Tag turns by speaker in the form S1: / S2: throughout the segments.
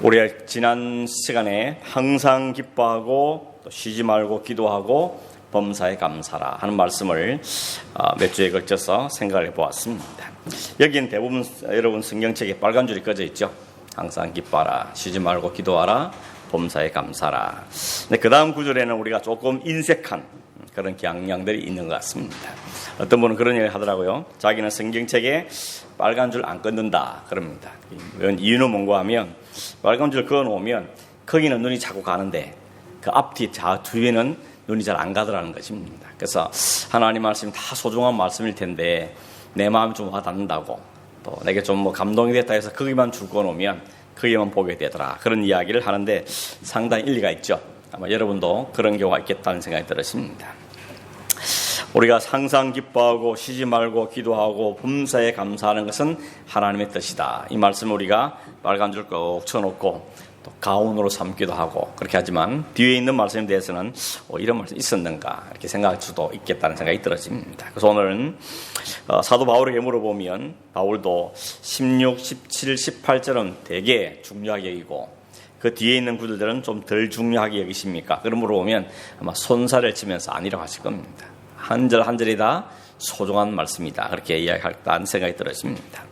S1: 우리가 지난 시간에 항상 기뻐하고 또 쉬지 말고 기도하고 범사에 감사라 하는 말씀을 몇 주에 걸쳐서 생각해 보았습니다. 여기는 대부분 여러분 성경책에 빨간 줄이 꺼져 있죠. 항상 기뻐하라, 쉬지 말고 기도하라, 범사에 감사라. 근데 그 다음 구절에는 우리가 조금 인색한 그런 경향들이 있는 것 같습니다. 어떤 분은 그런 얘기를 하더라고요. 자기는 성경책에 빨간 줄 안 끊는다 그럽니다. 이유는 뭔가 하면 빨간 줄 그어놓으면 거기는 눈이 자꾸 가는데 그 앞뒤 뒤에는 눈이 잘 안 가더라는 것입니다. 그래서 하나님 말씀이 다 소중한 말씀일 텐데 내 마음이 좀 와닿는다고 또 내게 좀 감동이 됐다 해서 거기만 줄 꺼놓으면 거기만 보게 되더라 그런 이야기를 하는데 상당히 일리가 있죠. 아마 여러분도 그런 경우가 있겠다는 생각이 들었습니다. 우리가 항상 기뻐하고 쉬지 말고 기도하고 범사에 감사하는 것은 하나님의 뜻이다. 이 말씀을 우리가 빨간 줄 꼭 쳐놓고 또 가온으로 삼기도 하고 그렇게 하지만 뒤에 있는 말씀에 대해서는 이런 말씀이 있었는가 이렇게 생각할 수도 있겠다는 생각이 들어집니다. 그래서 오늘은 사도 바울에게 물어보면 바울도 16, 17, 18절은 되게 중요하게 여기고 그 뒤에 있는 구절들은 좀 덜 중요하게 여기십니까? 그럼 물어보면 아마 손살을 치면서 아니라고 하실 겁니다. 한 절 한 절이 다 소중한 말씀이다. 그렇게 이야기할다는 생각이 들어집니다.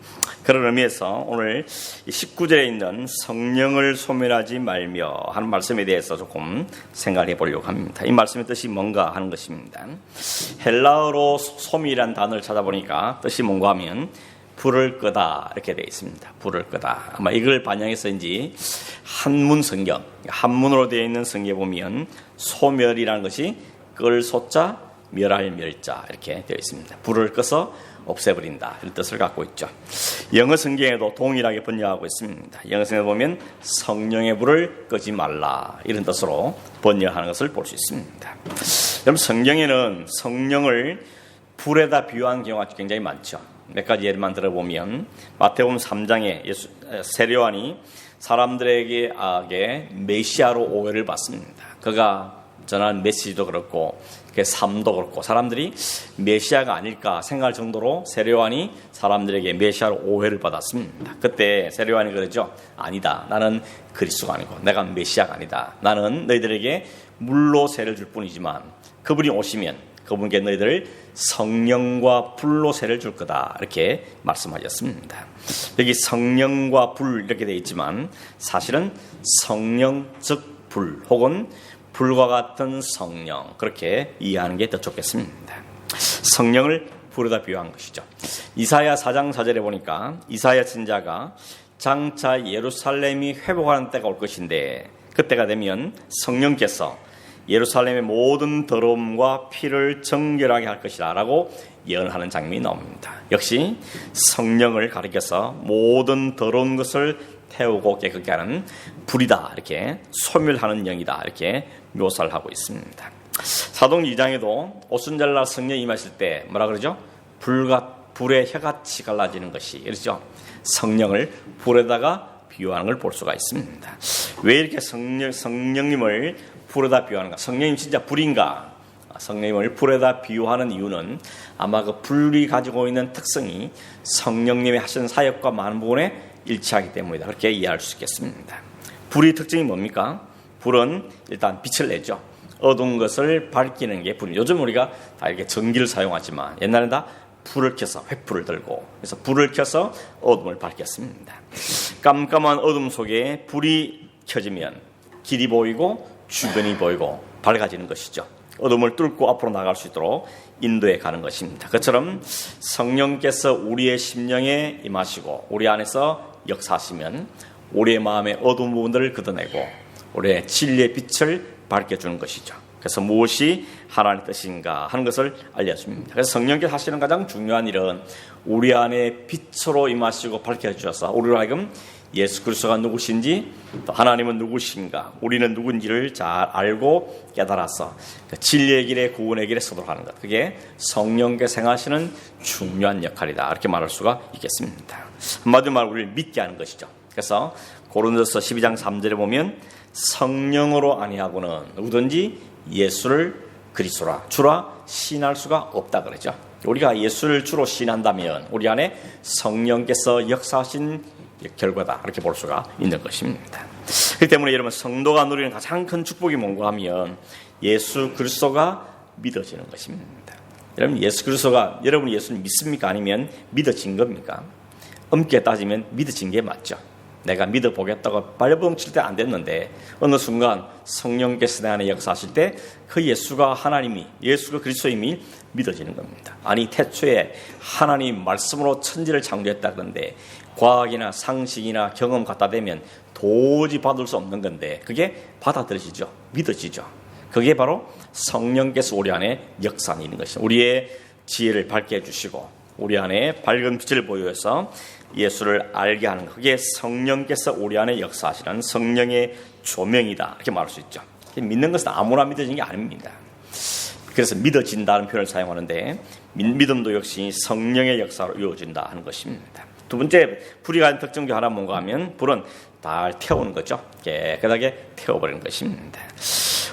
S1: 그런 의미에서 오늘 19절에 있는 성령을 소멸하지 말며 하는 말씀에 대해서 조금 생각해 보려고 합니다. 이 말씀의 뜻이 뭔가 하는 것입니다. 헬라어로 소멸이라는 단어를 찾아보니까 뜻이 뭔가 하면 불을 끄다 이렇게 되어 있습니다. 불을 끄다. 아마 이걸 반영해서인지 한문 성경, 한문으로 되어 있는 성경에 보면 소멸이라는 것이 끌 소자 멸할 멸자 이렇게 되어 있습니다. 불을 꺼서 없애버린다 이런 뜻을 갖고 있죠. 영어 성경에도 동일하게 번역하고 있습니다. 영어 성경에 보면 성령의 불을 끄지 말라 이런 뜻으로 번역하는 것을 볼 수 있습니다. 여러분 성경에는 성령을 불에다 비유한 경우가 굉장히 많죠. 몇 가지 예를만 들어보면 마태복음 3장에 세례요한이 사람들에게 메시아로 오해를 받습니다. 그가 전하는 메시지도 그렇고 그 삶도 그렇고 사람들이 메시아가 아닐까 생각할 정도로 세례요한이 사람들에게 메시아로 오해를 받았습니다. 그때 세례요한이 그러죠. 아니다. 나는 그리스도가 아니고 내가 메시아가 아니다. 나는 너희들에게 물로 세를 줄 뿐이지만 그분이 오시면 그분께 너희들을 성령과 불로 세를 줄 거다. 이렇게 말씀하셨습니다. 여기 성령과 불 이렇게 되어 있지만 사실은 성령 즉 불 혹은 불과 같은 성령 그렇게 이해하는 게 더 좋겠습니다. 성령을 불에다 비유한 것이죠. 이사야 4장 4절에 보니까 이사야 선지자가 장차 예루살렘이 회복하는 때가 올 것인데 그때가 되면 성령께서 예루살렘의 모든 더러움과 피를 정결하게 할 것이다 라고 예언하는 장면이 나옵니다. 역시 성령을 가리켜서 모든 더러운 것을 태우고 깨끗게 하는 불이다 이렇게 소멸하는 영이다 이렇게 묘사를 하고 있습니다. 사도행전 2장에도 오순절날 성령이 임하실 때 뭐라 그러죠? 불의 혀같이 갈라지는 것이 이러죠. 성령을 불에다가 비유하는 걸 볼 수가 있습니다. 왜 이렇게 성령님을 불에다 비유하는가? 성령님 진짜 불인가? 성령님을 불에다 비유하는 이유는 아마 그 불이 가지고 있는 특성이 성령님이 하시는 사역과 많은 부분에 일치하기 때문이다. 그렇게 이해할 수 있겠습니다. 불의 특징이 뭡니까? 불은 일단 빛을 내죠. 어두운 것을 밝히는 게 불입니다. 요즘 우리가 다 이렇게 전기를 사용하지만 옛날에는 다 불을 켜서 횃불을 들고 그래서 불을 켜서 어둠을 밝혔습니다. 깜깜한 어둠 속에 불이 켜지면 길이 보이고 주변이 보이고 밝아지는 것이죠. 어둠을 뚫고 앞으로 나갈 수 있도록 인도해 가는 것입니다. 그처럼 성령께서 우리의 심령에 임하시고 우리 안에서 역사하시면 우리의 마음의 어두운 부분들을 걷어내고 우리의 진리의 빛을 밝혀주는 것이죠. 그래서 무엇이 하나님의 뜻인가 하는 것을 알려줍니다. 그래서 성령께서 하시는 가장 중요한 일은 우리 안에 빛으로 임하시고 밝혀주셔서 우리로 하여금 예수 그리스도가 누구신지 또 하나님은 누구신가 우리는 누군지를 잘 알고 깨달아서 진리의 길에 구원의 길에 서도록 하는 것 그게 성령께서 행하시는 중요한 역할이다 이렇게 말할 수가 있겠습니다. 한마디로 말하면 우리를 믿게 하는 것이죠. 그래서 고린도서 12장 3절에 보면 성령으로 아니하고는 누구든지 예수를 그리스도라 주라 신할 수가 없다 그러죠. 우리가 예수를 주로 신한다면 우리 안에 성령께서 역사하신 결과다, 그렇게 볼 수가 있는 것입니다. 그렇기 때문에 여러분, 성도가 누리는 가장 큰 축복이 뭔가 하면 예수 그리스도가 믿어지는 것입니다. 여러분, 예수 그리스도가, 여러분이 예수를 믿습니까? 아니면 믿어진 겁니까? 엄격히 따지면 믿어진 게 맞죠. 내가 믿어보겠다고 발버둥칠 때 안 됐는데 어느 순간 성령께서 내 안에 역사하실 때 그 예수가 하나님이, 예수가 그리스도임이 믿어지는 겁니다. 아니, 태초에 하나님 말씀으로 천지를 창조했다 그런데 과학이나 상식이나 경험 갖다 대면 도저히 받을 수 없는 건데 그게 받아들여지죠. 믿어지죠. 그게 바로 성령께서 우리 안에 역사하는 것입니다. 우리의 지혜를 밝게 해주시고 우리 안에 밝은 빛을 보여서 예수를 알게 하는 것, 그게 성령께서 우리 안에 역사하시는 성령의 조명이다, 이렇게 말할 수 있죠. 믿는 것은 아무나 믿어지는 게 아닙니다. 그래서 믿어진다는 표현을 사용하는데 믿음도 역시 성령의 역사로 이루어진다 하는 것입니다. 두 번째, 불이 가진 특징 중 하나 뭔가 하면 불은 잘 태우는 거죠. 깨끗하게 태워버리는 것입니다.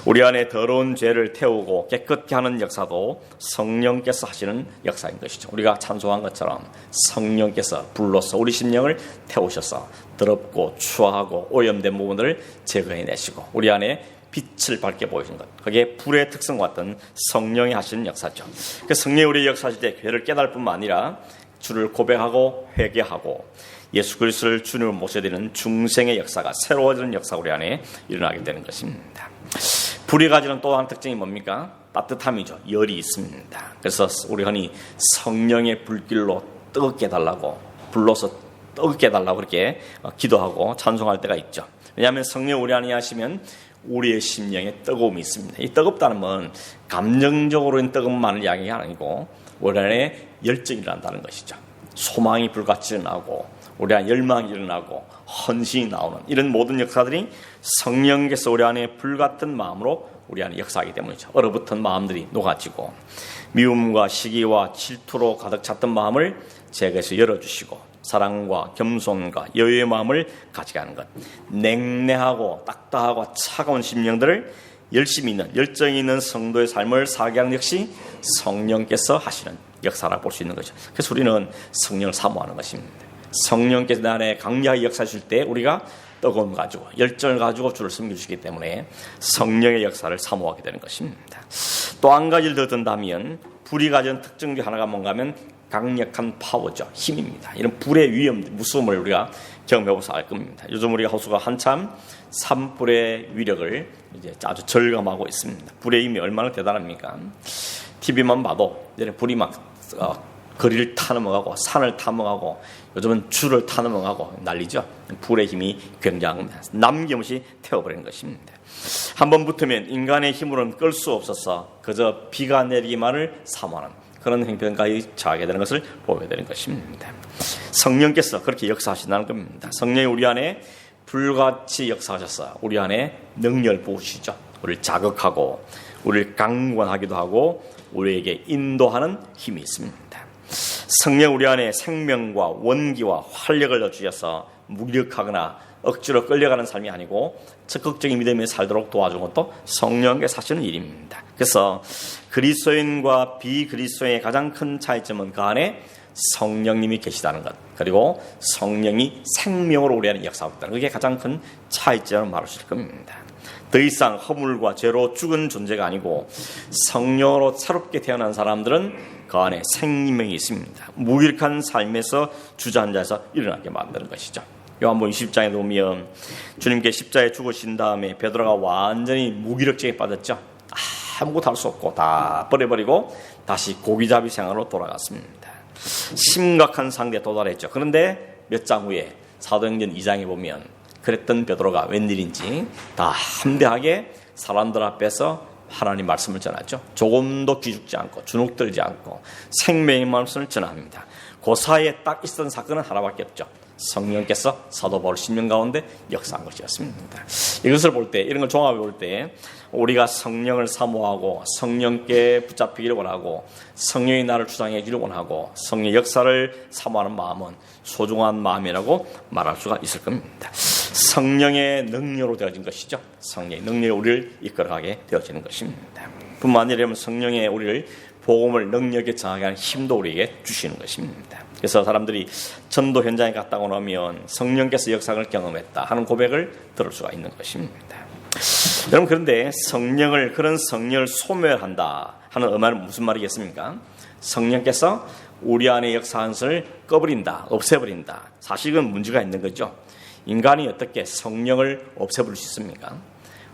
S1: 우리 안에 더러운 죄를 태우고 깨끗게 하는 역사도 성령께서 하시는 역사인 것이죠. 우리가 찬송한 것처럼 성령께서 불로서 우리 심령을 태우셔서 더럽고 추하고 오염된 부분들을 제거해내시고 우리 안에 빛을 밝게 보이는 것, 그게 불의 특성과 같은 성령이 하시는 역사죠. 그 성령이 우리 역사하실 때 죄를 깨달을 뿐만 아니라 주를 고백하고 회개하고 예수 그리스도를 주님으로 모셔야 되는 중생의 역사가, 새로워지는 역사가 우리 안에 일어나게 되는 것입니다. 불이 가지는 또 한 특징이 뭡니까? 따뜻함이죠. 열이 있습니다. 그래서 우리 흔히 성령의 불길로 뜨겁게 해달라고, 불로서 뜨겁게 해달라고 그렇게 기도하고 찬송할 때가 있죠. 왜냐하면 성령 우리 안에 하시면 우리의 심령에 뜨거움이 있습니다. 이 뜨겁다는 건 감정적으로는 뜨거움만을 이야기가 아니고 우리 안에 열정이 일어난다는 것이죠. 소망이 불같이 일어나고 우리 안에 열망이 일어나고 헌신이 나오는 이런 모든 역사들이 성령께서 우리 안에 불같은 마음으로 우리 안에 역사하기 때문이죠. 얼어붙은 마음들이 녹아지고 미움과 시기와 질투로 가득 찼던 마음을 제게서 열어주시고 사랑과 겸손과 여유의 마음을 가지게 하는 것, 냉랭하고 딱딱하고 차가운 심령들을 열심히 있는, 열정이 있는 성도의 삶을 살게 하는 역시 성령께서 하시는 역사라고 볼 수 있는 거죠. 그래서 우리는 성령을 사모하는 것입니다. 성령께서 내 안에 강력하게 역사하실 때 우리가 뜨거움 가지고 열정을 가지고 주를 섬겨주시기 때문에 성령의 역사를 사모하게 되는 것입니다. 또 한 가지를 더 든다면 불이 가진 특징 중 하나가 뭔가 하면 강력한 파워죠. 힘입니다. 이런 불의 위험, 무서움을 우리가 경험해보서 알 겁니다. 요즘 우리가 호수가 한참 산불의 위력을 이제 아주 절감하고 있습니다. 불의 힘이 얼마나 대단합니까? TV만 봐도 불이 막 거리를 타넘어가고 산을 타넘어가고 요즘은 줄을 타넘어가고 난리죠. 불의 힘이 굉장합니다. 남김없이 태워버리는 것입니다. 한번 붙으면 인간의 힘으로는 끌 수 없어서 그저 비가 내리기만을 사모하는 그런 행편까지 처하게 되는 것을 보게 되는 것입니다. 성령께서 그렇게 역사하신다는 겁니다. 성령이 우리 안에 불같이 역사하셔서 우리 안에 능력을 부으시죠. 우리를 자극하고 우리를 강권하기도 하고 우리에게 인도하는 힘이 있습니다. 성령 우리 안에 생명과 원기와 활력을 넣어주셔서 무기력하거나 억지로 끌려가는 삶이 아니고 적극적인 믿음에 살도록 도와주는 것도 성령께서 하시는 일입니다. 그래서 그리스도인과 비그리스도인의 가장 큰 차이점은 그 안에 성령님이 계시다는 것, 그리고 성령이 생명으로 우리 안에 역사하고 있다는 그게 가장 큰 차이점을 말할 수 있을 겁니다. 더 이상 허물과 죄로 죽은 존재가 아니고 성령으로 새롭게 태어난 사람들은 그 안에 생명이 있습니다. 무기력한 삶에서 주저앉아서 일어나게 만드는 것이죠. 요한복음 20장에 보면 주님께 십자가에 죽으신 다음에 베드로가 완전히 무기력증에 빠졌죠. 아무것도 할 수 없고 다 버려버리고 다시 고기잡이 생활로 돌아갔습니다. 심각한 상태에 도달했죠. 그런데 몇 장 후에 사도행전 2장에 보면 그랬던 베드로가 웬일인지 다 함대하게 사람들 앞에서 하나님 말씀을 전하죠. 조금도 기죽지 않고 주눅들지 않고 생명의 말씀을 전합니다. 그 사이에 딱 있었던 사건은 하나밖에 없죠. 성령께서 사도 바울 심령 가운데 역사한 것이었습니다. 이것을 볼 때, 이런 걸 종합해 볼 때 우리가 성령을 사모하고 성령께 붙잡히기를 원하고 성령이 나를 주장해 주기를 원하고 성령의 역사를 사모하는 마음은 소중한 마음이라고 말할 수가 있을 겁니다. 성령의 능력으로 되어진 것이죠. 성령의 능력이 우리를 이끌어가게 되어지는 것입니다. 뿐만 아니라 성령의 우리를 복음을 능력에 정하게 하는 힘도 우리에게 주시는 것입니다. 그래서 사람들이 전도 현장에 갔다고 나면 성령께서 역사를 경험했다 하는 고백을 들을 수가 있는 것입니다. 여러분, 그런데 그런 성령을 소멸한다 하는 말은 무슨 말이겠습니까? 성령께서 우리 안에 역사하는 것을 꺼버린다, 없애버린다. 사실은 문제가 있는 거죠. 인간이 어떻게 성령을 없애버릴 수 있습니까?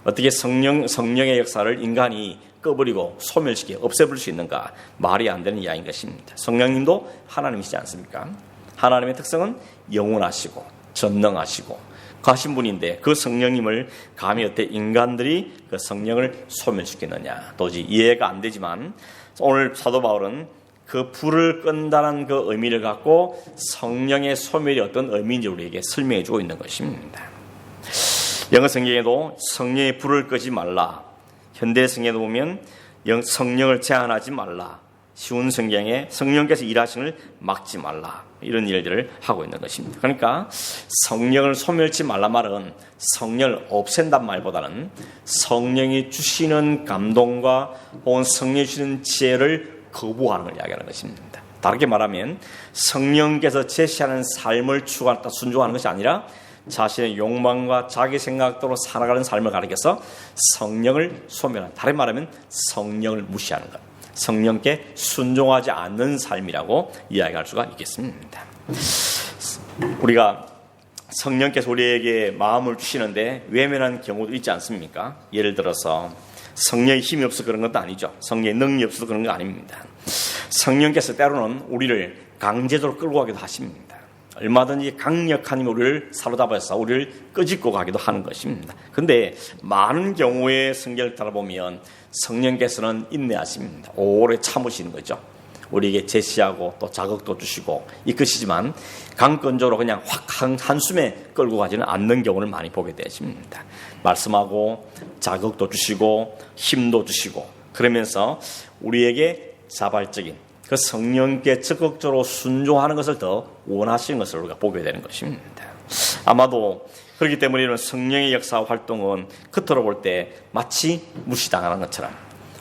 S1: 어떻게 성령의 역사를 인간이 꺼버리고 소멸시켜 없애버릴 수 있는가? 말이 안 되는 이야기인 것입니다. 성령님도 하나님이시지 않습니까? 하나님의 특성은 영원하시고 전능하시고 가신 분인데 그 성령님을 감히 어떻게 인간들이 그 성령을 소멸시켰느냐? 도저히 이해가 안 되지만 오늘 사도 바울은 그 불을 끈다는 그 의미를 갖고 성령의 소멸이 어떤 의미인지 우리에게 설명해 주고 있는 것입니다. 영어 성경에도 성령의 불을 끄지 말라. 현대 성경에도 보면 성령을 제한하지 말라. 쉬운 성경에 성령께서 일하시는 걸 막지 말라. 이런 일들을 하고 있는 것입니다. 그러니까 성령을 소멸치 말라 말은 성령을 없앤단 말보다는 성령이 주시는 감동과 혹은 성령이 주시는 지혜를 거부하는 걸 이야기하는 것입니다. 다르게 말하면 성령께서 제시하는 삶을 추구하다 순종하는 것이 아니라 자신의 욕망과 자기 생각대로 살아가는 삶을 가리켜서 성령을 소멸하는, 다르게 말하면 성령을 무시하는 것, 성령께 순종하지 않는 삶이라고 이야기할 수가 있겠습니다. 우리가 성령께서 우리에게 마음을 주시는데 외면한 경우도 있지 않습니까? 예를 들어서 성령의 힘이 없어서 그런 것도 아니죠. 성령의 능력이 없어서 그런 거 아닙니다. 성령께서 때로는 우리를 강제적으로 끌고 가기도 하십니다. 얼마든지 강력한 힘이 우리를 사로잡아서 우리를 끄집고 가기도 하는 것입니다. 그런데 많은 경우의 성경을 따라보면 성령께서는 인내하십니다. 오래 참으시는 거죠. 우리에게 제시하고 또 자극도 주시고 이끄시지만 강권적으로 그냥 확 한숨에 끌고 가지는 않는 경우를 많이 보게 되십니다. 말씀하고 자극도 주시고 힘도 주시고 그러면서 우리에게 자발적인 그 성령께 적극적으로 순종하는 것을 더 원하시는 것을 우리가 보게 되는 것입니다. 아마도 그렇기 때문에 이런 성령의 역사 활동은 겉으로 볼 때 마치 무시당하는 것처럼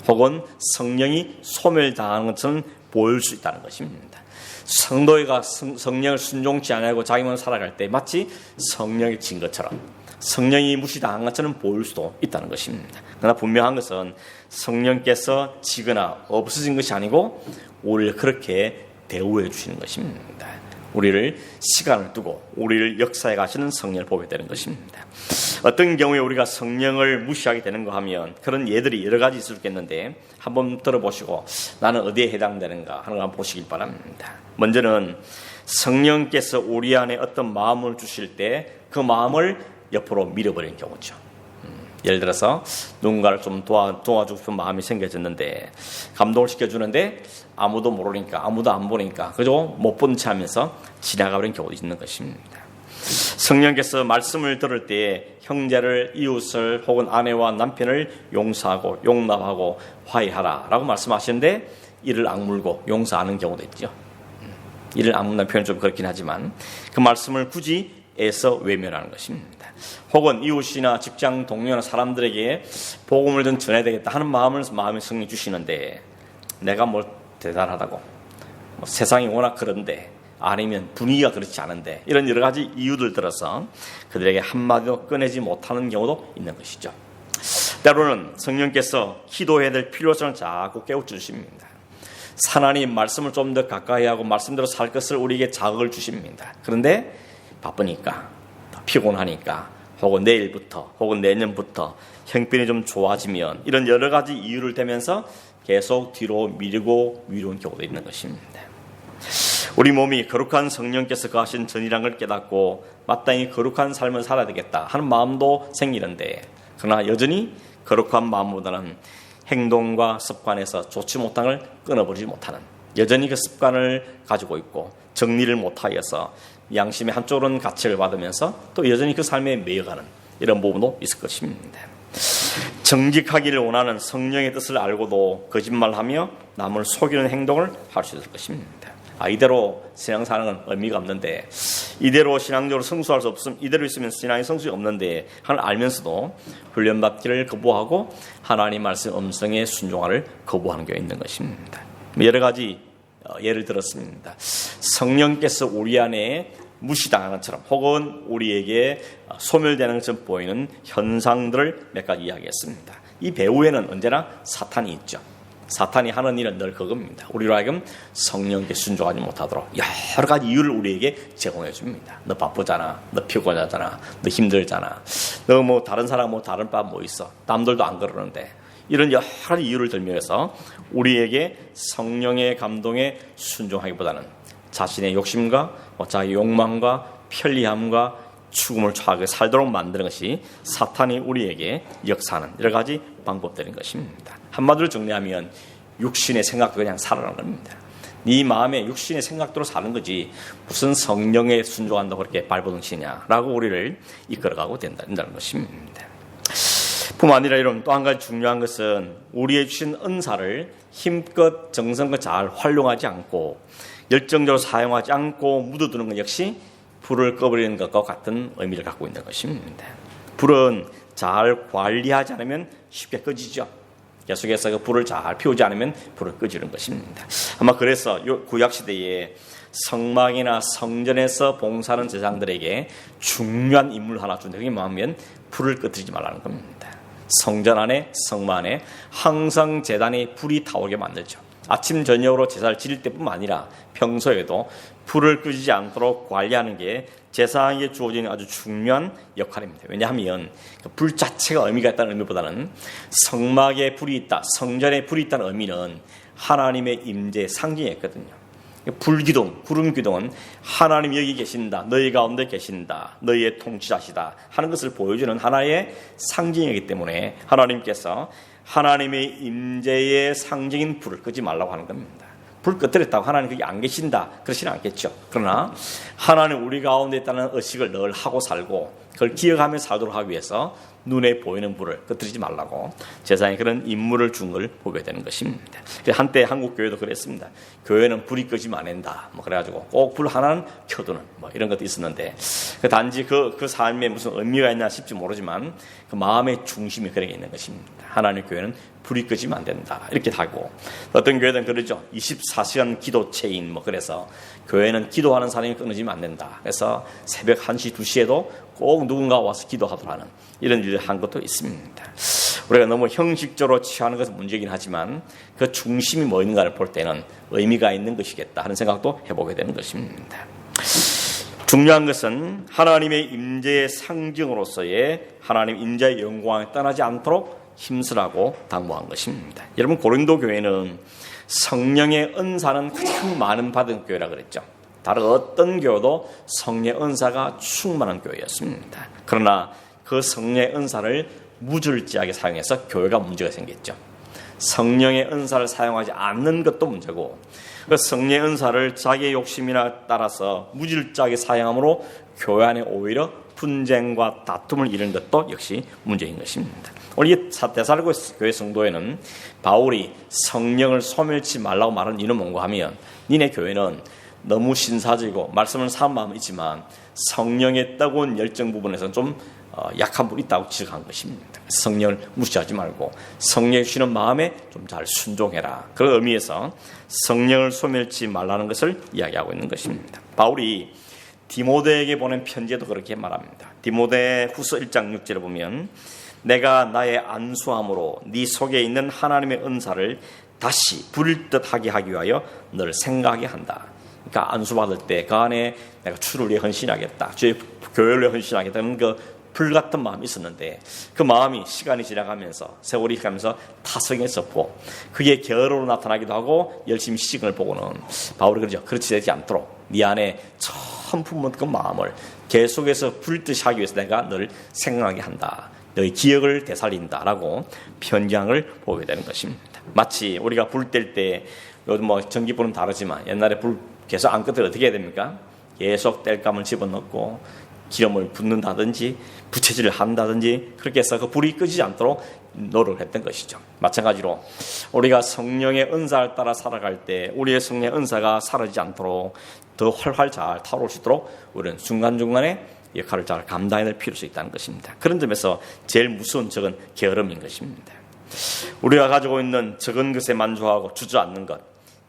S1: 혹은 성령이 소멸당하는 것처럼 보일 수 있다는 것입니다. 성도가 성령을 순종치 않고 자기만 살아갈 때 마치 성령이 진 것처럼 성령이 무시당한 것처럼 보일 수도 있다는 것입니다. 그러나 분명한 것은 성령께서 지거나 없어진 것이 아니고 우리를 그렇게 대우해 주시는 것입니다. 우리를 시간을 두고 우리를 역사해 가시는 성령을 보게 되는 것입니다. 어떤 경우에 우리가 성령을 무시하게 되는가 하면 그런 예들이 여러 가지 있을 수 있겠는데 한번 들어보시고 나는 어디에 해당되는가 하는 걸 한번 보시길 바랍니다. 먼저는 성령께서 우리 안에 어떤 마음을 주실 때 그 마음을 옆으로 밀어버리는 경우죠. 예를 들어서 누군가를 좀 도와주고 싶은 마음이 생겨졌는데 감동을 시켜주는데 아무도 모르니까 아무도 안 보니까 그저 못 본 채 하면서 지나가버린 경우도 있는 것입니다. 성령께서 말씀을 들을 때 형제를 이웃을 혹은 아내와 남편을 용서하고 용납하고 화해하라 라고 말씀하시는데 이를 악물고 용서하는 경우도 있죠. 이를 악물는 표현은 좀 그렇긴 하지만 그 말씀을 굳이 애써 외면하는 것입니다. 혹은 이웃이나 직장 동료나 사람들에게 복음을 좀 전해야 되겠다 하는 마음을 성령 주시는데 내가 뭘 대단하다고 세상이 워낙 그런데 아니면 분위기가 그렇지 않은데 이런 여러 가지 이유들 들어서 그들에게 한마디도 꺼내지 못하는 경우도 있는 것이죠. 때로는 성령께서 기도해야 될 필요성을 자꾸 깨우쳐주십니다. 하나님 말씀을 좀 더 가까이 하고 말씀대로 살 것을 우리에게 자극을 주십니다. 그런데 바쁘니까 피곤하니까 혹은 내일부터 혹은 내년부터 형편이 좀 좋아지면 이런 여러 가지 이유를 대면서 계속 뒤로 미루고 미루는 경우도 있는 것입니다. 우리 몸이 거룩한 성령께서 거하신 전이라는 걸 깨닫고 마땅히 거룩한 삶을 살아야 되겠다 하는 마음도 생기는데 그러나 여전히 거룩한 마음보다는 행동과 습관에서 좋지 못한 걸 끊어버리지 못하는 여전히 그 습관을 가지고 있고 정리를 못하여서 양심의 한쪽으로는 가책을 받으면서 또 여전히 그 삶에 매여가는 이런 부분도 있을 것입니다. 정직하기를 원하는 성령의 뜻을 알고도 거짓말하며 남을 속이는 행동을 할 수 있을 것입니다. 이대로 신앙 사는 건 의미가 없는데 이대로 신앙적으로 성수할 수 없음 이대로 있으면 신앙이 성수가 없는데 하는 알면서도 훈련받기를 거부하고 하나님 말씀 음성에 순종하를 거부하는 게 있는 것입니다. 여러 가지 예를 들었습니다. 성령께서 우리 안에 무시당하는 것처럼 혹은 우리에게 소멸되는 것처럼 보이는 현상들을 몇 가지 이야기했습니다. 이 배후에는 언제나 사탄이 있죠. 사탄이 하는 일은 늘 그겁니다. 우리로 하여금 성령께 순종하지 못하도록 여러 가지 이유를 우리에게 제공해 줍니다. 너 바쁘잖아, 너 피곤하잖아, 너 힘들잖아, 너 뭐 다른 사람 뭐 다른 바 뭐 있어, 남들도 안 그러는데, 이런 여러 가지 이유를 들면서 우리에게 성령의 감동에 순종하기보다는 자신의 욕심과 자기 욕망과 편리함과 죽음을 처하게 살도록 만드는 것이 사탄이 우리에게 역사하는 여러 가지 방법들인 것입니다. 한마디로 정리하면 육신의 생각도 그냥 살아나는 겁니다. 네 마음에 육신의 생각대로 사는 거지 무슨 성령에 순종한다고 그렇게 발버둥치냐라고 우리를 이끌어가고 된다는 것입니다. 뿐만 아니라 여러분, 또 한 가지 중요한 것은 우리의 주신 은사를 힘껏 정성껏 잘 활용하지 않고 열정적으로 사용하지 않고 묻어두는 것 역시 불을 꺼버리는 것과 같은 의미를 갖고 있는 것입니다. 불은 잘 관리하지 않으면 쉽게 꺼지죠. 계속해서 그 불을 잘 피우지 않으면 불을 꺼지는 것입니다. 아마 그래서 구약시대에 성막이나 성전에서 봉사하는 제사장들에게 중요한 임무를 하나 준다. 그게 뭐냐면 불을 꺼뜨리지 말라는 겁니다. 성전 안에, 성막 안에 항상 제단에 불이 타오르게 만들죠. 아침 저녁으로 제사를 지릴 때뿐만 아니라 평소에도 불을 끄지 않도록 관리하는 게 제사장에게 주어지는 아주 중요한 역할입니다. 왜냐하면 불 자체가 의미가 있다는 의미보다는 성막에 불이 있다, 성전에 불이 있다는 의미는 하나님의 임재의 상징이었거든요. 불기둥, 구름기둥은 하나님 여기 계신다, 너희 가운데 계신다, 너희의 통치자시다 하는 것을 보여주는 하나의 상징이기 때문에 하나님께서 하나님의 임재의 상징인 불을 끄지 말라고 하는 겁니다. 불 꺼뜨렸다고 하나님 거기 안 계신다 그러지는 않겠죠. 그러나 하나님 우리 가운데 있다는 의식을 늘 하고 살고 그걸 기억하며 살도록 하기 위해서 눈에 보이는 불을 꺼뜨리지 말라고 제사장에 그런 임무를 준 걸 보게 되는 것입니다. 한때 한국 교회도 그랬습니다. 교회는 불이 끄지면 안 된다. 그래가지고 꼭 불 하나는 켜두는 이런 것도 있었는데 단지 그 삶에 무슨 의미가 있나 싶지 모르지만 그 마음의 중심이 그렇게 있는 것입니다. 하나님 교회는 불이 끄지면 안 된다. 이렇게 하고 어떤 교회는 그러죠. 24시간 기도체인 그래서 교회는 기도하는 사람이 끊어지면 안 된다. 그래서 새벽 1시, 2시에도 꼭 누군가 와서 기도하도록 하는 이런 일을 한 것도 있습니다. 우리가 너무 형식적으로 취하는 것은 문제이긴 하지만 그 중심이 뭐 있는가를 볼 때는 의미가 있는 것이겠다 하는 생각도 해보게 되는 것입니다. 중요한 것은 하나님의 임재의 상징으로서의 하나님 임재의 영광에 떠나지 않도록 힘쓰라고 당부한 것입니다. 여러분, 고린도 교회는 성령의 은사는 가장 많은 받은 교회라 그랬죠. 다른 어떤 교회도 성령의 은사가 충만한 교회였습니다. 그러나 그 성령의 은사를 무절제하게 사용해서 교회가 문제가 생겼죠. 성령의 은사를 사용하지 않는 것도 문제고 그 성령의 은사를 자기의 욕심이나 따라서 무질서하게 사용함으로 교회 안에 오히려 분쟁과 다툼을 이루는 것도 역시 문제인 것입니다. 우리 데살로니가 교회 성도에는 바울이 성령을 소멸치 말라고 말하는 이유는 뭔가 하면 니네 교회는 너무 신사적이고 말씀을 사는 마음은 있지만 성령의 뜨거운 열정 부분에서는 좀 약한 부분이 있다고 지적한 것입니다. 성령을 무시하지 말고 성령이 주시는 마음에 좀 잘 순종해라. 그런 의미에서 성령을 소멸치 말라는 것을 이야기하고 있는 것입니다. 바울이 디모데에게 보낸 편지에도 그렇게 말합니다. 디모데 후서 1장 6절에 보면 내가 나의 안수함으로 네 속에 있는 하나님의 은사를 다시 불일듯하게 하기 위하여 너를 생각하게 한다. 그러니까 안수받을 때 그 안에 내가 주를 위해 헌신하겠다, 주의 교회를 위해 헌신하겠다는 그 불같은 마음이 있었는데 그 마음이 시간이 지나가면서 세월이 가면서 타성했었고 그게 게으름으로 나타나기도 하고 열심히 시간을 보고는 바울이 그러죠. 그렇지 되지 않도록 네 안에 처음 품은 그 마음을 계속해서 불듯이 하기 위해서 내가 너를 생각하게 한다. 너의 기억을 되살린다 라고 편지장을 보게 되는 것입니다. 마치 우리가 불 뗄 때 요즘 전기불은 다르지만 옛날에 불 계속 안 끄면 어떻게 해야 됩니까? 계속 뗄감을 집어넣고 기름을 붓는다든지 부채질을 한다든지 그렇게 해서 그 불이 꺼지지 않도록 노력을 했던 것이죠. 마찬가지로 우리가 성령의 은사를 따라 살아갈 때 우리의 성령의 은사가 사라지지 않도록 더 활활 잘 타오를 수 있도록 우리는 중간중간에 역할을 잘 감당해낼 필요가 있다는 것입니다. 그런 점에서 제일 무서운 적은 게으름인 것입니다. 우리가 가지고 있는 적은 것에 만족하고 주저앉는 것,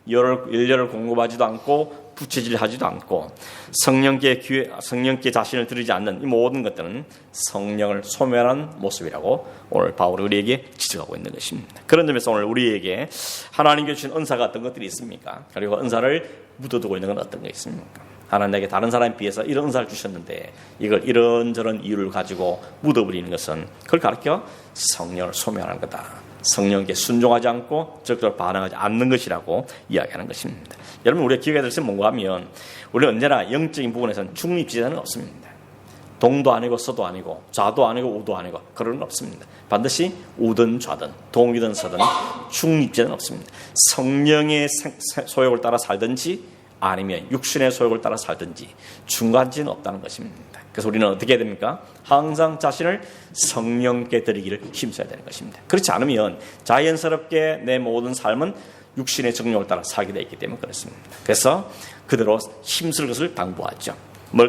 S1: 연료를 공급하지도 않고 부채질하지도 않고 성령께 자신을 드리지 않는 이 모든 것들은 성령을 소멸한 모습이라고 오늘 바울이 우리에게 지적하고 있는 것입니다. 그런 점에서 오늘 우리에게 하나님께 주신 은사가 어떤 것들이 있습니까? 그리고 은사를 묻어두고 있는 건 어떤 게 있습니까? 하나님에게 다른 사람에 비해서 이런 은사를 주셨는데 이걸 이런저런 이유를 가지고 묻어버리는 것은 그걸 가르쳐 성령을 소멸하는 거다. 성령께 순종하지 않고 적극적으로 반응하지 않는 것이라고 이야기하는 것입니다. 여러분, 우리가 기억해야 될 것은 뭔가 하면 우리는 언제나 영적인 부분에서는 중립지대는 없습니다. 동도 아니고 서도 아니고 좌도 아니고 우도 아니고 그런 건 없습니다. 반드시 우든 좌든 동이든 서든 중립지대는 없습니다. 성령의 소욕을 따라 살든지 아니면 육신의 소욕을 따라 살든지 중간지는 없다는 것입니다. 그래서 우리는 어떻게 해야 됩니까? 항상 자신을 성령께 드리기를 힘써야 되는 것입니다. 그렇지 않으면 자연스럽게 내 모든 삶은 육신의 정욕을 따라 살게 되어 있기 때문에 그렇습니다. 그래서 그대로 힘쓸 것을 당부하죠.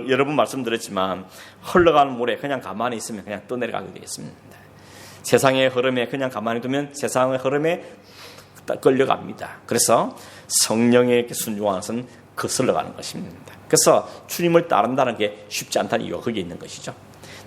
S1: 여러 번 말씀드렸지만 흘러가는 물에 그냥 가만히 있으면 그냥 떠내려가게 되겠습니다. 세상의 흐름에 그냥 가만히 두면 세상의 흐름에 끌려갑니다. 그래서 성령에 순종하는 것은 거슬러가는 것입니다. 그래서 주님을 따른다는 게 쉽지 않다는 이유가 거기에 있는 것이죠.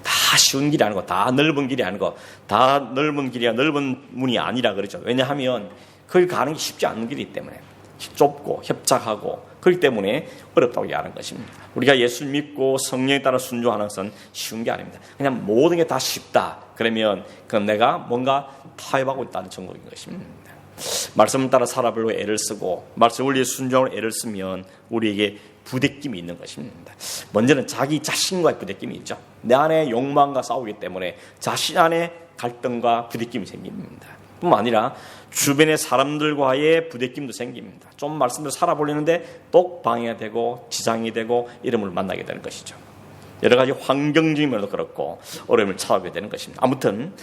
S1: 다 쉬운 길이 아니고 다 넓은 길이 아니고 다 넓은 길이야 넓은 문이 아니라 그러죠. 왜냐하면 거기 가는 게 쉽지 않은 길이기 때문에 좁고 협착하고 그렇기 때문에 어렵다고 얘기하는 것입니다. 우리가 예수를 믿고 성령에 따라 순종하는 것은 쉬운 게 아닙니다. 그냥 모든 게 다 쉽다. 그러면 그건 내가 뭔가 타협하고 있다는 증거인 것입니다. 말씀을 따라 살아보려고 애를 쓰고 말씀 원리에 순종을 애를 쓰면 우리에게 부대낌이 있는 것입니다. 먼저는 자기 자신과의 부대낌이 있죠. 내 안에 욕망과 싸우기 때문에 자신 안에 갈등과 부대낌이 생깁니다. 뿐만 아니라 주변의 사람들과의 부대낌도 생깁니다. 좀 말씀대로 살아보려는데 또 방해가 되고 지장이 되고 이름을 만나게 되는 것이죠. 여러 가지 환경적인 면도 그렇고 어려움을 찾아오게 되는 것입니다. 아무튼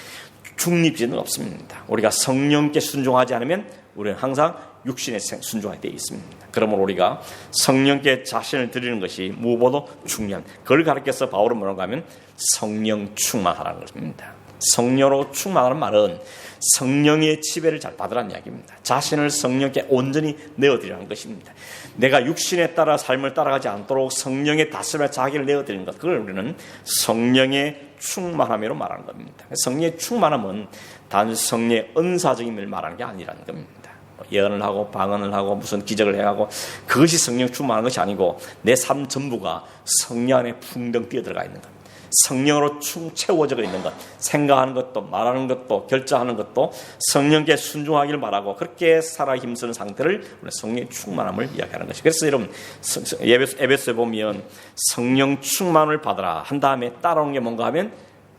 S1: 중립지는 없습니다. 우리가 성령께 순종하지 않으면 우리는 항상 육신에 순종하게 되어 있습니다. 그러므로 우리가 성령께 자신을 드리는 것이 무엇보다도 중요한, 그걸 가르쳐서 바울은 뭐라고 하면 성령 충만하라는 것입니다. 성령으로 충만하는 말은 성령의 지배를 잘 받으라는 이야기입니다. 자신을 성령께 온전히 내어드리라는 것입니다. 내가 육신에 따라 삶을 따라가지 않도록 성령의 다스림에 자기를 내어드리는 것, 그걸 우리는 성령의 충만함으로 말하는 겁니다. 성령의 충만함은 단지 성령의 은사적인 걸 말하는 게 아니라는 겁니다. 예언을 하고 방언을 하고 무슨 기적을 해가고 그것이 성령 충만한 것이 아니고 내 삶 전부가 성령 안에 풍덩 뛰어들어가 있는 것, 성령으로 채워져 있는 것, 생각하는 것도 말하는 것도 결정하는 것도 성령께 순종하기를 바라고 그렇게 살아 힘쓰는 상태를 성령의 충만함을 이야기하는 것이죠. 그래서 여러분 에베소에 보면 성령 충만을 받으라 한 다음에 따라오는 게 뭔가 하면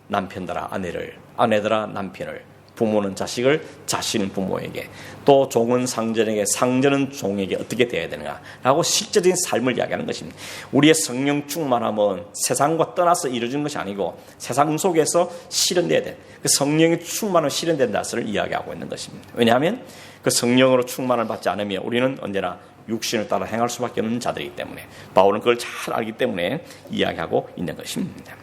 S1: 남편들아 아내를, 아내들아 남편을, 부모는 자식을, 자신은 부모에게, 또 종은 상전에게, 상전은 종에게 어떻게 되어야 되는가라고 실제적인 삶을 이야기하는 것입니다. 우리의 성령 충만함은 세상과 떠나서 이루어지는 것이 아니고 세상 속에서 실현돼야 돼. 그 성령의 충만함을 실현된다는 것을 이야기하고 있는 것입니다. 왜냐하면 그 성령으로 충만을 받지 않으면 우리는 언제나 육신을 따라 행할 수밖에 없는 자들이기 때문에 바울은 그걸 잘 알기 때문에 이야기하고 있는 것입니다.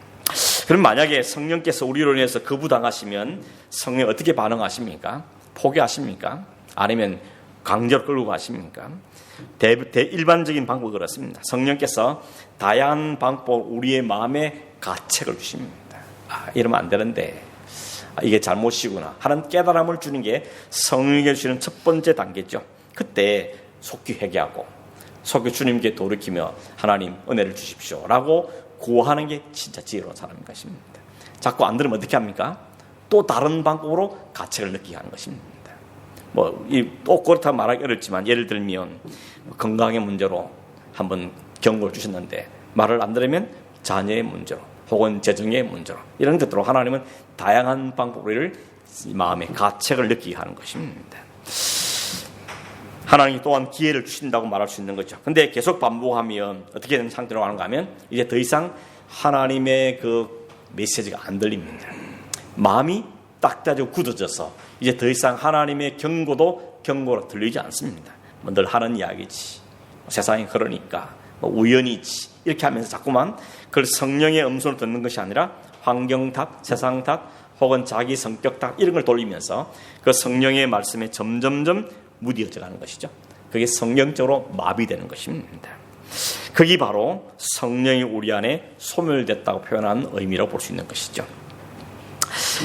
S1: 그럼 만약에 성령께서 우리로 인해서 거부당하시면 성령 어떻게 반응하십니까? 포기하십니까? 아니면 강제로 끌고 가십니까? 일반적인 방법은 그렇습니다. 성령께서 다양한 방법으로 우리의 마음에 가책을 주십니다. 이러면 안 되는데 이게 잘못이구나 하는 깨달음을 주는 게 성령에게 주시는 첫 번째 단계죠. 그때 속히 회개하고 속히 주님께 돌이키며 하나님 은혜를 주십시오 라고 구하는 게 진짜 지혜로운 사람인 것입니다. 자꾸 안 들으면 어떻게 합니까? 또 다른 방법으로 가책을 느끼게 하는 것입니다. 또 그렇다고 말하기 어렵지만 예를 들면 건강의 문제로 한번 경고를 주셨는데 말을 안 들으면 자녀의 문제로 혹은 재정의 문제로 이런 것들로 하나님은 다양한 방법으로 마음의 가책을 느끼게 하는 것입니다. 하나님이 또한 기회를 주신다고 말할 수 있는 거죠. 근데 계속 반복하면 어떻게 되는 상태로 가는가 하면 이제 더 이상 하나님의 그 메시지가 안 들립니다. 마음이 딱딱하고 굳어져서 이제 더 이상 하나님의 경고도 경고로 들리지 않습니다. 늘 하는 이야기지. 세상이 그러니까 우연이지. 이렇게 하면서 자꾸만 그걸 성령의 음성을 듣는 것이 아니라 환경 탓, 세상 탓, 혹은 자기 성격 탓 이런 걸 돌리면서 그 성령의 말씀에 점점점 무뎌져 가는 것이죠. 그게 성령적으로 마비되는 것입니다. 그게 바로 성령이 우리 안에 소멸됐다고 표현한 의미라고 볼 수 있는 것이죠.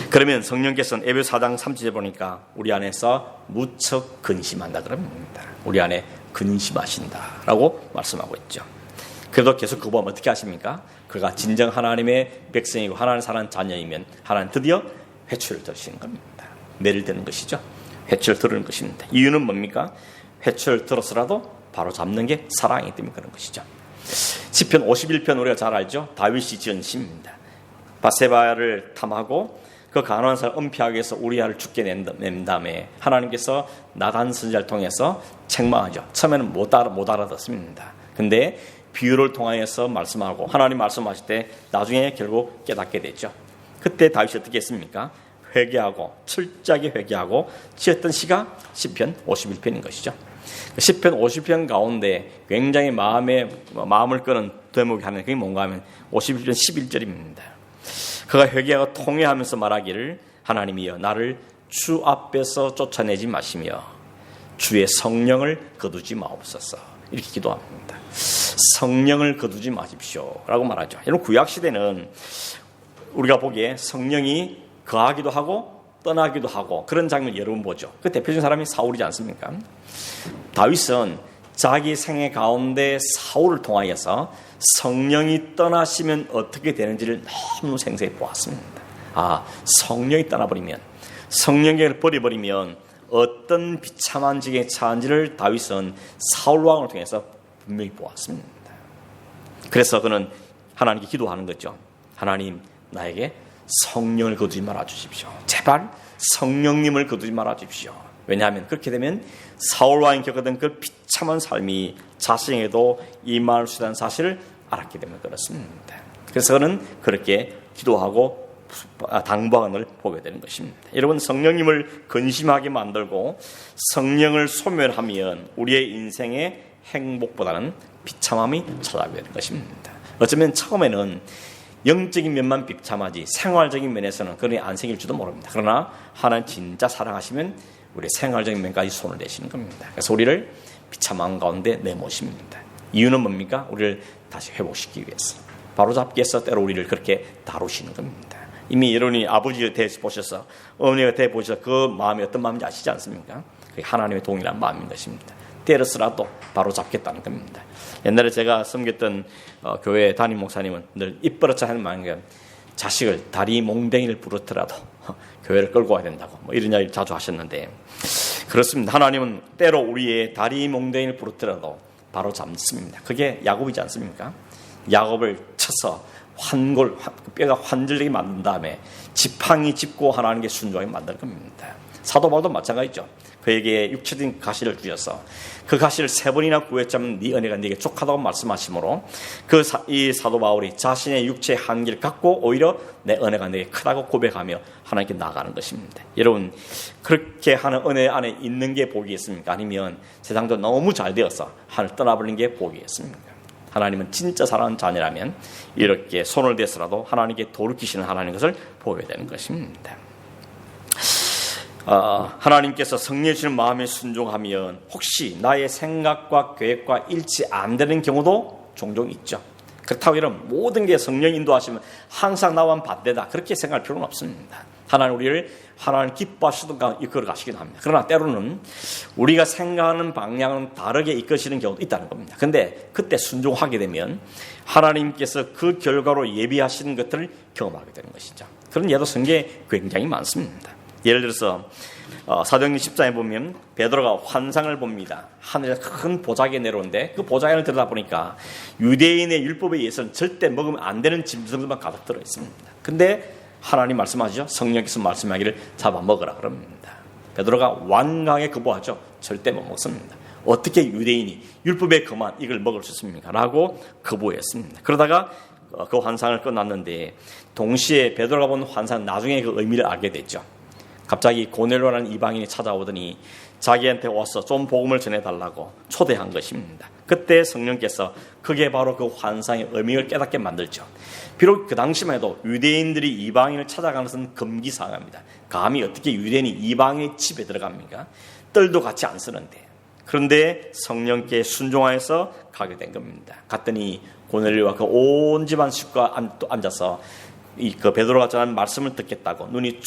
S1: 그러면 성령께서는 에베소 4장 3절에 보니까 우리 안에서 무척 근심한다 그럽니다. 우리 안에 근심하신다라고 말씀하고 있죠. 그래도 계속 그거 보면 어떻게 하십니까? 그가 진정 하나님의 백성이고 하나님 사랑하는 자녀이면 하나님 드디어 회초를 들으시는 겁니다. 매를 드는 것이죠. 회초를 들으는 것입니다. 이유는 뭡니까? 회초를 들어서라도 바로 잡는 게 사랑이기 때문에 그런 것이죠. 시편 51편 우리가 잘 알죠. 다윗이 지은 시입니다. 바세바를 탐하고 그 가난한 사람을 은폐하기 위해서 우리아를 죽게 낸 다음에 하나님께서 나단 선지자를 통해서 책망하죠. 처음에는 못 알아듣습니다. 근데 비유를 통하여서 말씀하고 하나님 말씀하실 때 나중에 결국 깨닫게 되죠. 그때 다윗이 어떻게 했습니까? 회개하고 철저하게 회개하고 지었던 시가 시편 51편인 것이죠. 시편 50편 가운데 굉장히 마음을 끄는 대목이 하는 그게 뭔가 하면 51편 11절입니다. 그가 회개하고 통회하면서 말하기를 하나님이여 나를 주 앞에서 쫓아내지 마시며 주의 성령을 거두지 마옵소서 이렇게 기도합니다. 성령을 거두지 마십시오 라고 말하죠. 여러분 구약시대는 우리가 보기에 성령이 거하기도 하고 떠나기도 하고 그런 장면을 여러 번 보죠. 그 대표적인 사람이 사울이지 않습니까? 다윗은 자기 생애 가운데 사울을 통하여서 성령이 떠나시면 어떻게 되는지를 너무 생생히 보았습니다. 성령이 떠나버리면 성령을 버려버리면 어떤 비참한 지경에 처한지를 다윗은 사울왕을 통해서 분명히 보았습니다. 그래서 그는 하나님께 기도하는 거죠. 하나님 나에게 성령을 거두지 말아 주십시오. 제발 성령님을 거두지 말아 주십시오. 왜냐하면 그렇게 되면 사울왕이 겪었던 그 비참한 삶이 자신에게도 임할 수 있다는 사실을 알았기 때문에 그렇습니다. 그래서 그는 그렇게 기도하고 당부하는 걸 보게 되는 것입니다. 여러분 성령님을 근심하게 만들고 성령을 소멸하면 우리의 인생의 행복보다는 비참함이 찾아오게 되는 것입니다. 어쩌면 처음에는 영적인 면만 비참하지 생활적인 면에서는 그런 안 생길지도 모릅니다. 그러나 하나님 진짜 사랑하시면 우리 생활적인 면까지 손을 대시는 겁니다. 그래서 우리를 비참한 가운데 내모십니다. 이유는 뭡니까? 우리를 다시 회복시키기 위해서 바로잡기 위해서 때로 우리를 그렇게 다루시는 겁니다. 이미 여러분이 아버지에 대해서 보셔서 어머니에 대해 보셔서 그 마음이 어떤 마음인지 아시지 않습니까? 그게 하나님의 동일한 마음인 것입니다. 때려서라도 바로잡겠다는 겁니다. 옛날에 제가 섬겼던 교회 담임 목사님은 늘 입버릇자 하는 말인 자식을 다리 몽댕이를 부르더라도 교회를 끌고 와야 된다고 이런 이야기를 자주 하셨는데 그렇습니다. 하나님은 때로 우리의 다리 몽댕이를 부르더라도 바로 잡습니다. 그게 야곱이지 않습니까? 야곱을 쳐서 뼈가 환절되게 만든 다음에 지팡이 짚고 하나님께 순종하게 만들 겁니다. 사도 바울도 마찬가지죠. 그에게 육체적인 가시를 주셔서 그 가시를 3번이나 구했자면 네 은혜가 네게 족하다고 말씀하시므로 이 사도 바울이 자신의 육체의 한계를 갖고 오히려 내 은혜가 네게 크다고 고백하며 하나님께 나아가는 것입니다. 여러분 그렇게 하는 은혜 안에 있는 게 복이겠습니까? 아니면 세상도 너무 잘 되어서 하늘 떠나버리는 게 복이겠습니까? 하나님은 진짜 사랑하는 자녀라면 이렇게 손을 대서라도 하나님께 돌이키시는 하나님 것을 보게 되는 것입니다. 하나님께서 성령 주시는 마음에 순종하면 혹시 나의 생각과 계획과 일치 안 되는 경우도 종종 있죠. 그렇다고 이런 모든 게 성령 인도하시면 항상 나와는 반대다 그렇게 생각할 필요는 없습니다. 하나님 우리를 하나님 기뻐하시든가 이끌어 가시기도 합니다. 그러나 때로는 우리가 생각하는 방향은 다르게 이끄시는 경우도 있다는 겁니다. 근데 그때 순종하게 되면 하나님께서 그 결과로 예비하시는 것들을 경험하게 되는 것이죠. 그런 예도 성경에 굉장히 많습니다. 예를 들어서 사도행전 10장에 보면 베드로가 환상을 봅니다. 하늘에서 큰 보자기가 내려오는데 그 보자기를 들여다보니까 유대인의 율법에 의해서는 절대 먹으면 안 되는 짐승들만 가득 들어 있습니다. 근데 하나님 말씀하시죠. 성령께서 말씀하기를 잡아먹으라 그럽니다. 베드로가 완강하게 거부하죠. 절대 못 먹습니다. 어떻게 유대인이 율법에 금한 이걸 먹을 수 있습니까? 라고 거부했습니다. 그러다가 그 환상을 끝났는데 동시에 베드로가 본 환상 나중에 그 의미를 알게 됐죠. 갑자기 고넬료라는 이방인이 찾아오더니 자기한테 와서 좀 복음을 전해달라고 초대한 것입니다. 그때 성령께서 그게 바로 그 환상의 의미를 깨닫게 만들죠. 비록 그 당시만 해도 유대인들이 이방인을 찾아가는 것은 금기사항입니다. 감히 어떻게 유대인이 이방인의 집에 들어갑니까? 뜰도 같이 안 쓰는데 그런데 성령께 순종하여서 가게 된 겁니다. 갔더니 고넬료와 그 온 집안 식구가 앉아서 그 베드로가 전한 말씀을 듣겠다고 눈이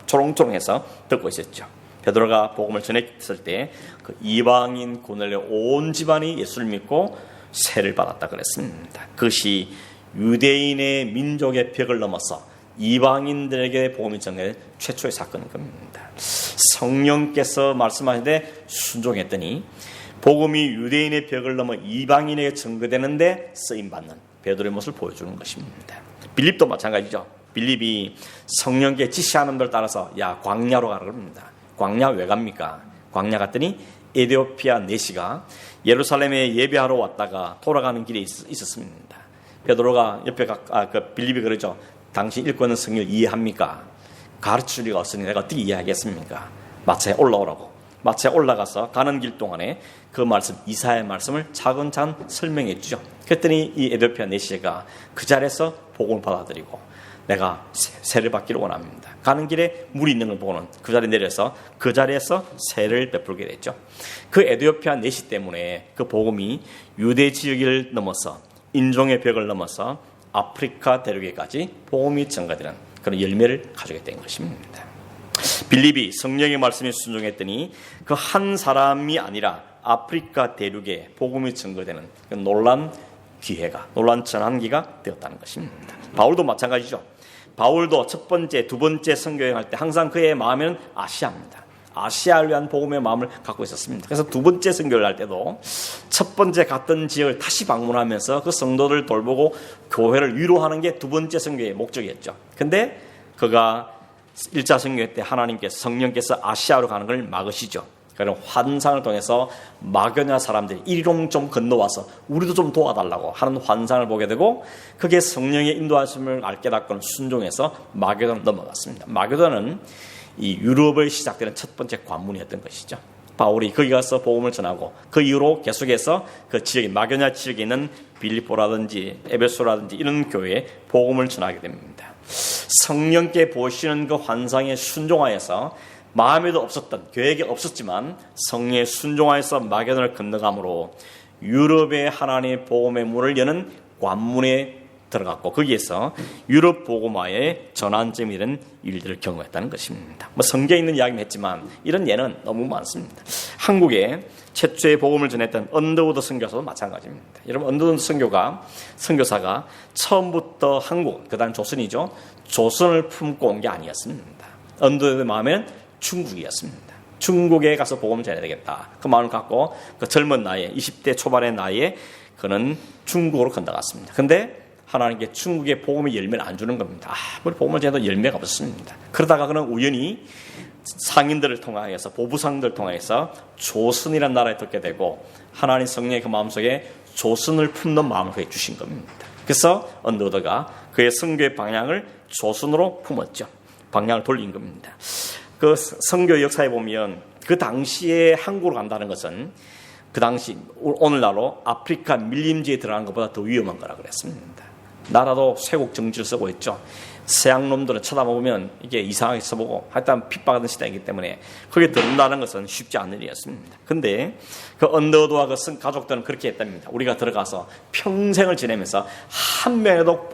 S1: 초롱초롱해서 듣고 있었죠. 베드로가 복음을 전했을 때 그 이방인 고넬료 온 집안이 예수를 믿고 세를 받았다 그랬습니다. 그것이 유대인의 민족의 벽을 넘어서 이방인들에게 복음이 전해진 최초의 사건인 겁니다. 성령께서 말씀하시되 순종했더니 복음이 유대인의 벽을 넘어 이방인에게 전거되는데 쓰임받는 베드로의 모습을 보여주는 것입니다. 빌립도 마찬가지죠. 빌립이 성령께 지시하는 대로 따라서 야 광야로 가라 그럽니다. 광야 왜 갑니까? 광야 갔더니 에티오피아 내시가 예루살렘에 예배하러 왔다가 돌아가는 길에 있었습니다. 베드로가 옆에 빌립이 그러죠. 당신 읽고 있는 성경을 이해합니까? 가르칠 리가 없으니 내가 어떻게 이해하겠습니까? 마차에 올라오라고. 마차에 올라가서 가는 길 동안에 그 말씀, 이사야의 말씀을 차근차근 설명해 주죠. 그랬더니 이 에티오피아 내시가 그 자리에서 복음을 받아들이고 내가 세를 받기를 원합니다. 가는 길에 물이 있는 걸 보고는 그 자리에 내려서 그 자리에서 세를 베풀게 됐죠. 그 에티오피아 내시 때문에 그 복음이 유대 지역을 넘어서 인종의 벽을 넘어서 아프리카 대륙에까지 복음이 전가되는 그런 열매를 가지게 된 것입니다. 빌립이 성령의 말씀에 순종했더니 그 한 사람이 아니라 아프리카 대륙에 복음이 전거되는 놀란 기회가, 놀란 전환기가 되었다는 것입니다. 바울도 마찬가지죠. 바울도 첫 번째, 두 번째 선교행할 때 항상 그의 마음에는 아시아입니다. 아시아를 위한 복음의 마음을 갖고 있었습니다. 그래서 두 번째 선교를 할 때도 첫 번째 갔던 지역을 다시 방문하면서 그 성도들 돌보고 교회를 위로하는 게 두 번째 선교의 목적이었죠. 근데 그가 1차 선교 때 하나님께서 성령께서 아시아로 가는 걸 막으시죠. 그런 환상을 통해서 마게도냐 사람들이 이리로 좀 건너와서 우리도 좀 도와달라고 하는 환상을 보게 되고 그게 성령의 인도하심을 알게 닫고는 순종해서 마게도냐로 넘어갔습니다. 마게도냐는 이 유럽을 시작되는 첫 번째 관문이었던 것이죠. 바울이 거기 가서 복음을 전하고 그 이후로 계속해서 그 지역에 마게도냐 지역에 있는 빌립보라든지 에베소라든지 이런 교회에 복음을 전하게 됩니다. 성령께 보시는 그 환상에 순종하여서 마음에도 없었던, 계획에 없었지만 성령에 순종하여서 마게도냐를 건너감으로 유럽의 하나님의 복음의 문을 여는 관문에 들어갔고 거기에서 유럽 복음화의 전환점이 되는 일들을 경험했다는 것입니다. 성경에 있는 이야기는 했지만 이런 예는 너무 많습니다. 한국에 최초의 복음을 전했던 언더우드 선교사도 마찬가지입니다. 여러분 언더우드 선교사가 처음부터 한국, 그 다음 조선이죠. 조선을 품고 온 게 아니었습니다. 언더우드의 마음에는 중국이었습니다. 중국에 가서 복음을 전해야 되겠다. 그 마음을 갖고 그 젊은 나이에 20대 초반의 나이에 그는 중국으로 건너갔습니다. 그런데 하나님께 중국의 복음의 열매를 안 주는 겁니다. 우리 복음을 전해도 열매가 없습니다. 그러다가 그는 우연히 상인들을 통하여서 보부상들을 통하여서 조선이라는 나라에 듣게 되고 하나님 성령의 그 마음속에 조선을 품는 마음을 그에게 주신 겁니다. 그래서 언더우드가 그의 선교의 방향을 조선으로 품었죠. 방향을 돌린 겁니다. 그 선교 역사에 보면 그 당시에 한국으로 간다는 것은 그 당시 오늘날로 아프리카 밀림지에 들어가는 것보다 더 위험한 거라 그랬습니다. 나라도 쇄국 정치를 쓰고 있죠. 서양 놈들은 쳐다보면 이게 이상하게 써보고 하여튼 핍박하던 시대이기 때문에 거기에 들어간다는 것은 쉽지 않은 일이었습니다. 근데 그 언더우드와 그 가족들은 그렇게 했답니다. 우리가 들어가서 평생을 지내면서 한 명에도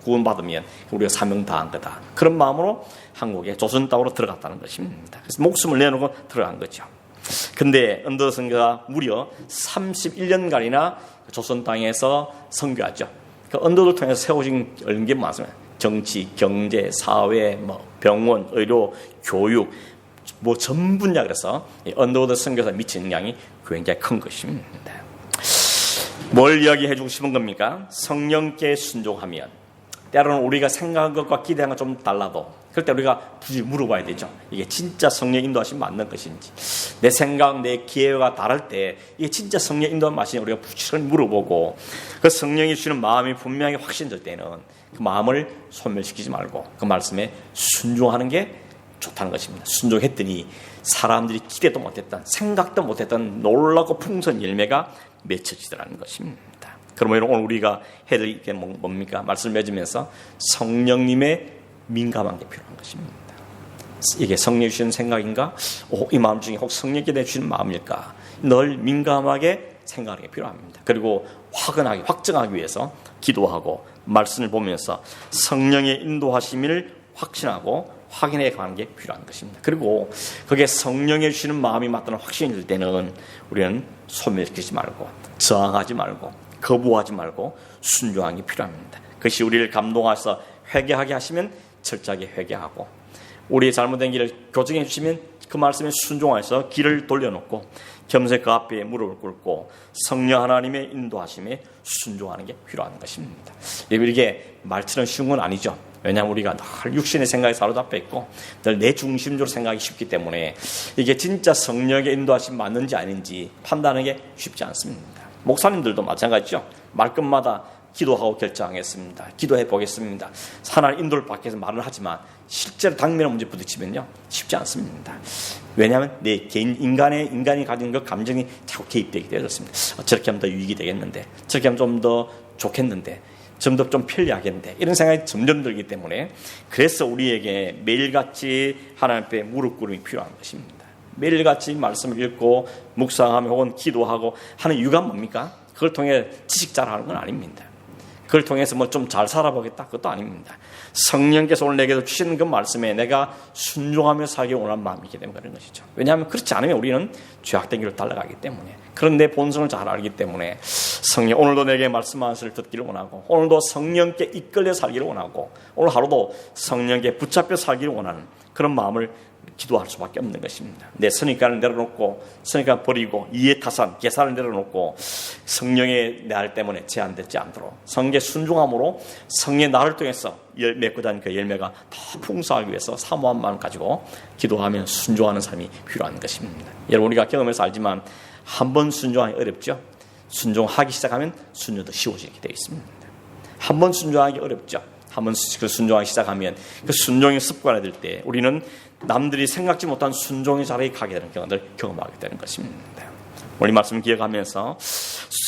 S1: 구원받으면 우리가 사명 다한 거다. 그런 마음으로 한국에 조선 땅으로 들어갔다는 것입니다. 그래서 목숨을 내놓고 들어간 거죠. 근데 언더우드 선교가 무려 31년간이나 조선 땅에서 선교하죠. 그 언더우드를 통해서 세워진 게 많습니다. 정치, 경제, 사회, 병원, 의료, 교육, 전 분야 그래서 언더우드 선교사 미친 영향이 굉장히 큰 것입니다. 뭘 이야기해 주고 싶은 겁니까? 성령께 순종하면 때로는 우리가 생각한 것과 기대한 것 좀 달라도 그럴 때 우리가 굳이 물어봐야 되죠. 이게 진짜 성령 인도하심 맞는 것인지 내 생각, 내 기회가 다를 때 이게 진짜 성령 인도한 맛인지 우리가 부지런히 물어보고 그 성령이 주는 마음이 분명히 확신될 때는 그 마음을 소멸시키지 말고 그 말씀에 순종하는 게 좋다는 것입니다. 순종했더니 사람들이 기대도 못했던 생각도 못했던 놀랍고 풍성한 열매가 맺혀지더라는 것입니다. 그러면 오늘 우리가 해야 될 게 뭡니까? 말씀을 맺으면서 성령님의 민감한 게 필요한 것입니다. 이게 성령이 주시는 생각인가? 이 마음 중에 혹 성령께 내주시는 마음일까? 늘 민감하게 생각하는 게 필요합니다. 그리고 확언하기, 확정하기 위해서 기도하고 말씀을 보면서 성령의 인도하심을 확신하고 확인해 가는 게 필요한 것입니다. 그리고 그게 성령의 주시는 마음이 맞다는 확신이 들 때는 우리는 소멸시키지 말고 저항하지 말고 거부하지 말고 순종하는 게 필요합니다. 그것이 우리를 감동하셔서 회개하게 하시면 철저하게 회개하고, 우리의 잘못된 길을 교정해 주시면 그 말씀에 순종해서 길을 돌려놓고 겸손히 그 앞에 무릎을 꿇고 성령 하나님의 인도하심에 순종하는 게 필요한 것입니다. 이게 말처럼 쉬운 건 아니죠. 왜냐하면 우리가 늘 육신의 생각에 사로잡혀 있고 늘 내 중심적으로 생각이 쉽기 때문에 이게 진짜 성령의 인도하심 맞는지 아닌지 판단하는 게 쉽지 않습니다. 목사님들도 마찬가지죠. 말끝마다 기도하고 결정하겠습니다. 기도해 보겠습니다. 하나님 인도를 받기 위해서 말을 하지만 실제로 당면한 문제 부딪히면요 쉽지 않습니다. 왜냐하면 내 개인 인간이 가진 그 감정이 자꾸 개입되게 되었습니다. 저렇게 하면 더 유익이 되겠는데, 저렇게 하면 좀 더 좋겠는데, 좀 더 좀 편리하겠는데, 이런 생각이 점점 들기 때문에, 그래서 우리에게 매일같이 하나님 앞에 무릎 꿇음이 필요한 것입니다. 매일같이 말씀을 읽고 묵상하며 혹은 기도하고 하는 이유가 뭡니까? 그걸 통해 지식 자랑하는 건 아닙니다. 그걸 통해서 뭐 좀 잘 살아보겠다, 그것도 아닙니다. 성령께서 오늘 내게 주시는 그 말씀에 내가 순종하며 살기 원하는 마음이기 때문에 그런 것이죠. 왜냐하면 그렇지 않으면 우리는 죄악된 길로 달려가기 때문에, 그런 내 본성을 잘 알기 때문에 성령, 오늘도 내게 말씀하시를 듣기를 원하고, 오늘도 성령께 이끌려 살기를 원하고, 오늘 하루도 성령께 붙잡혀 살기를 원하는 그런 마음을 기도할 수밖에 없는 것입니다. 내 선입관을 내려놓고, 선입관 버리고, 이해타산, 계산을 내려놓고 성령의 날 때문에 제한되지 않도록 성령의 순종함으로 성령의 나를 통해서 맺고 다니는 그 열매가 더 풍성하기 위해서 사모한 마음을 가지고 기도하며 순종하는 삶이 필요한 것입니다. 여러분, 우리가 경험해서 알지만 한 번 순종하기 어렵죠. 순종하기 시작하면 순종도 쉬워지게 되어 있습니다. 한 번 순종하기 어렵죠. 한번 그 순종하기 시작하면 그 순종의 습관이 될 때 우리는 남들이 생각지 못한 순종의 자리에 가게 되는 경험을 경험하게 되는 것입니다. 오늘 말씀 기억하면서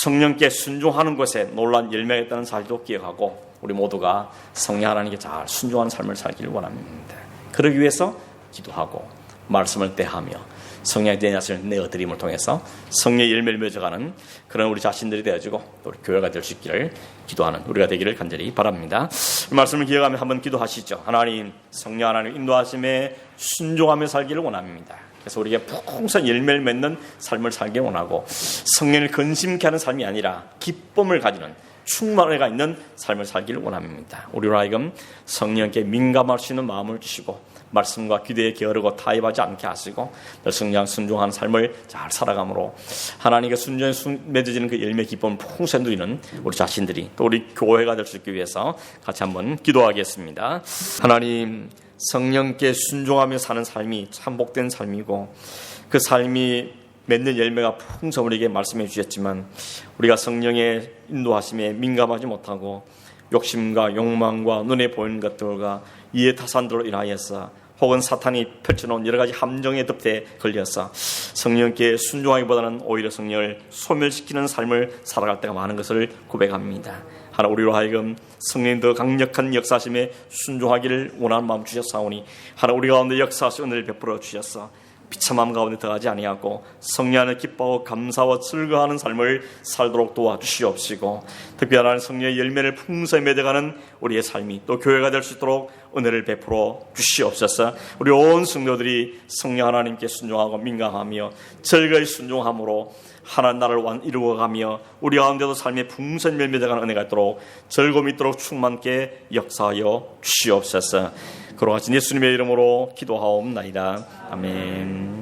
S1: 성령께 순종하는 것에 놀라운 열매가 있다는 사실도 기억하고, 우리 모두가 성령 하나님께 잘 순종하는 삶을 살기를 원합니다. 그러기 위해서 기도하고 말씀을 대하며 성령의 대냐스를 내어드림을 통해서 성령의 열매를 맺어가는 그런 우리 자신들이 되어지고 우리 교회가 될 수 있기를 기도하는 우리가 되기를 간절히 바랍니다. 이 말씀을 기억하며 한번 기도하시죠. 하나님, 성령 하나님 인도하심에 순종하며 살기를 원합니다. 그래서 우리에게 풍성한 열매를 맺는 삶을 살기를 원하고, 성령을 근심케 하는 삶이 아니라 기쁨을 가지는 충만해가 있는 삶을 살기를 원합니다. 우리로 하여금 성령께 민감할 수 있는 마음을 주시고 말씀과 기도에 게으르고 타협하지 않게 하시고 성령 순종하는 삶을 잘 살아감으로 하나님께 순종에 맺어지는 그 열매 기쁨을 풍성히 누리는 우리 자신들이, 또 우리 교회가 될 수 있기 위해서 같이 한번 기도하겠습니다. 하나님, 성령께 순종하며 사는 삶이 참 복된 삶이고, 그 삶이 맺는 열매가 풍성 우리에게 말씀해 주셨지만 우리가 성령의 인도하심에 민감하지 못하고 욕심과 욕망과 눈에 보이는 것들과 이해타산들로 인하여서 혹은 사탄이 펼쳐놓은 여러 가지 함정의 늪에 걸려서 성령께 순종하기보다는 오히려 성령을 소멸시키는 삶을 살아갈 때가 많은 것을 고백합니다. 하나, 우리로 하여금 성령의 더 강력한 역사심에 순종하기를 원하는 마음 주셨사오니 하나, 우리 가운데 역사하시 은혜를 베풀어 주셨어 비참함 가운데 더하지 아니하고 성령 안에 기뻐하고 감사와 즐거워하는 삶을 살도록 도와주시옵시고, 특별히 하나님 성령의 열매를 풍성히 맺어가는 우리의 삶이 또 교회가 될 수 있도록 은혜를 베풀어 주시옵소서. 우리 온 성도들이 성령 하나님께 순종하고 민감하며 즐거이 순종함으로 하나님 나라를 이루어가며 우리 가운데도 삶의 풍성히 맺어가는 은혜가 있도록 즐거움이 있도록 충만케 역사하여 주시옵소서. 그러하신 예수님의 이름으로 기도하옵나이다. 아멘.